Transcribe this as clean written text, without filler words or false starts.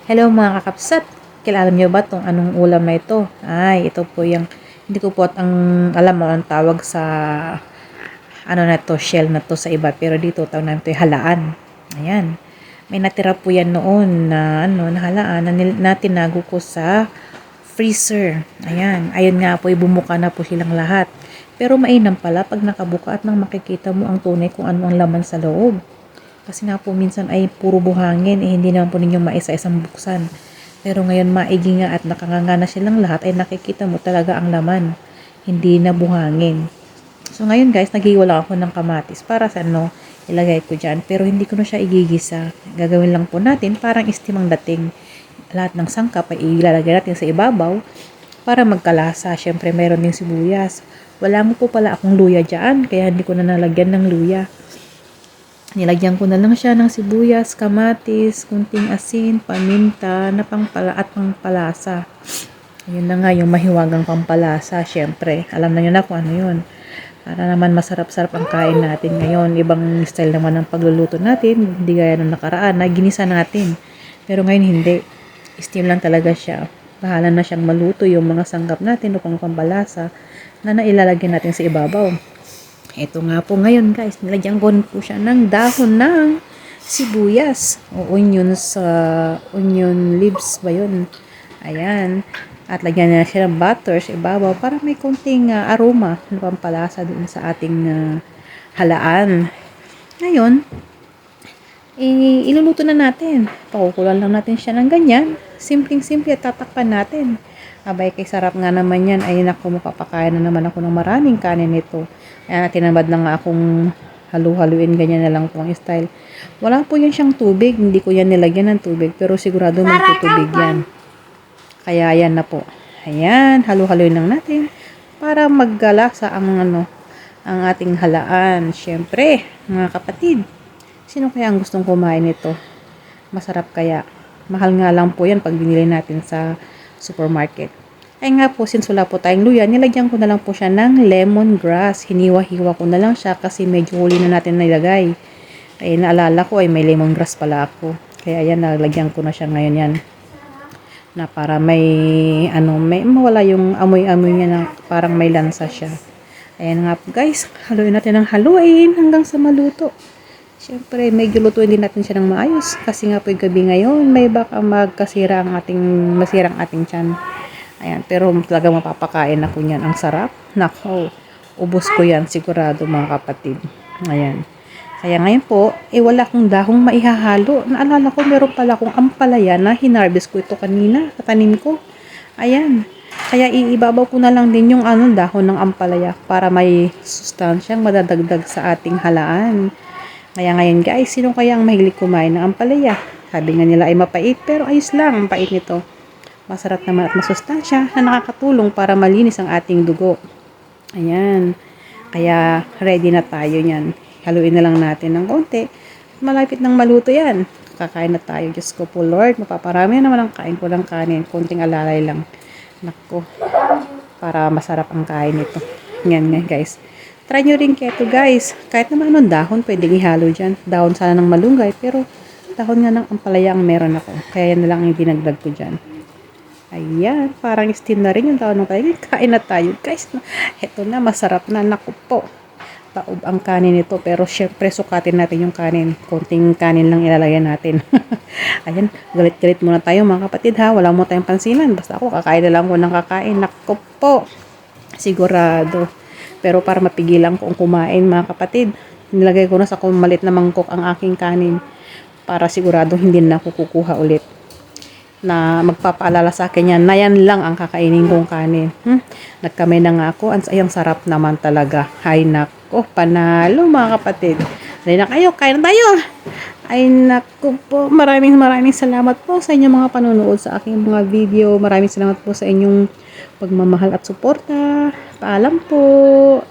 Hello mga kakapsat! Kilala niyo ba itong anong ulam na ito? Ay, ito po yung, hindi ko po alam mo ang tawag sa, na to, shell na to sa iba. Pero dito, tawag namin ito yung halaan. Ayan. May natira po yan noon na halaan na tinago ko sa freezer. Ayan. Ayun nga po, bumuka na po silang lahat. Pero mainam pala pag nakabuka at nang makikita mo ang tunay kung ano ang laman sa loob. Kasi nga po minsan ay puro buhangin, hindi naman po ninyo maisa-isang buksan. Pero ngayon maigi nga at nakanganga na silang lahat ay nakikita mo talaga ang laman. Hindi na buhangin. So ngayon guys, naghiwala ako ng kamatis para sa ilagay ko dyan. Pero hindi ko na siya igigisa. Gagawin lang po natin parang istimang dating. Lahat ng sangkap ay ilalagay natin sa ibabaw para magkalasa. Syempre meron din sibuyas. Wala mo po pala akong luya dyan, kaya hindi ko na nalagyan ng luya. Nilagyan ko na lang siya ng sibuyas, kamatis, kunting asin, paminta, na pangpalasa. Ayun na nga yung mahiwagang pampalasa, syempre. Alam na nyo na kung ano yun. Para naman masarap-sarap ang kain natin ngayon. Ibang style naman ng pagluluto natin. Hindi gaya nung nakaraan na ginisa natin. Pero ngayon hindi. Steam lang talaga siya. Bahala na siyang maluto yung mga sanggap natin o pampalasa na nailalagyan natin sa ibabaw. Ito nga po ngayon guys, nilagyan ko po siya ng dahon ng sibuyas o onion leaves ba yun. Ayan. At lagyan na siya ng butter sa ibabaw para may konting aroma na pampalasa doon sa ating halaan. Ngayon, iluluto na natin. Pakukulan lang natin siya ng ganyan. Simpleng-simple at tatakpan natin. Abay, kay sarap nga naman yan. Ay, naku, mapapakain na naman ako ng maraming kanin nito. Ayan, tinamad na nga akong halu-haluin. Ganyan na lang po ang style. Wala po yan siyang tubig. Hindi ko yan nilagyan ng tubig. Pero sigurado magtutubig yan. Kaya, ayan na po. Ayan, halu-haluin lang natin. Para maggalasa ang ating halaan. Siyempre, mga kapatid. Sino kaya ang gustong kumain nito? Masarap kaya. Mahal nga lang po yan pag binili natin sa supermarket. Ay nga po, since wala po tayong luya, nilagyan ko na lang po siya ng lemongrass. Hiniwa-hiwa ko na lang siya kasi medyo huli na natin nilagay. Ay naalala ko ay may lemongrass pala ako. Kaya yan, nalagyan ko na siya ngayon yan. Na para may mawala yung amoy-amoy niya na parang may lansa siya. Ayan nga po guys, haluin natin ng haluin hanggang sa maluto. Siyempre, medyo lutuin din natin siya ng maayos. Kasi nga po yung gabi ngayon, may baka masira ang ating tiyan. Ayan, pero talaga mapapakain ako niyan. Ang sarap. Nako, ubos ko yan sigurado mga kapatid. Ayan. Kaya ngayon po, wala akong dahong maihahalo. Naalala ko, meron pala akong ampalaya na hinarvest ko ito kanina. Katanim ko. Ayan. Kaya iibabaw ko na lang din yung dahon ng ampalaya para may sustansyang madadagdag sa ating halaan. Kaya ngayon guys, sino kaya ang mahilig kumain ng ampalaya? Sabi nga nila ay mapait, pero ayos lang ang pait nito. Masarap naman at masustansya na nakakatulong para malinis ang ating dugo. Ayan. Kaya ready na tayo niyan. Haluin na lang natin ng konti. Malapit nang maluto yan. Kakain na tayo. Diyos ko po Lord, mapaparami na naman ang kain ko ng kanin. Konting alalay lang. Nako. Para masarap ang kain nito. Yan guys. Try nyo rin keto guys. Kahit naman anong dahon, pwedeng ihalo dyan. Dahon sana ng malunggay, pero dahon nga ng ampalaya ang meron ako. Kaya yan na lang yung dinagdag ko dyan. Ayan, parang steam na rin yung dahon ng kain. Kain na tayo guys. Ito na, masarap na. Naku po. Taob ang kanin nito. Pero syempre, sukatin natin yung kanin. Konting kanin lang ilalagay natin. Ayan, galit-galit muna tayo mga kapatid ha. Wala mo tayong pansinan. Basta ako, kakain na lang ko ng kakain. Naku po. Sigurado. Pero para mapigilan ko ang kumain mga kapatid, nilagay ko na sa malit na mangkok ang aking kanin para sigurado hindi na ako kukuha ulit na magpapaalala sa akin yan na yan lang ang kakainin kong kanin. Nagkamay na nga ako. Ang sarap naman talaga. Ay nako, panalo mga kapatid. Dahil na kayo, kain na tayo. Ay nako po, maraming salamat po sa inyong mga panonood sa aking mga video. Maraming salamat po sa inyong pagmamahal at suporta. Paalam po.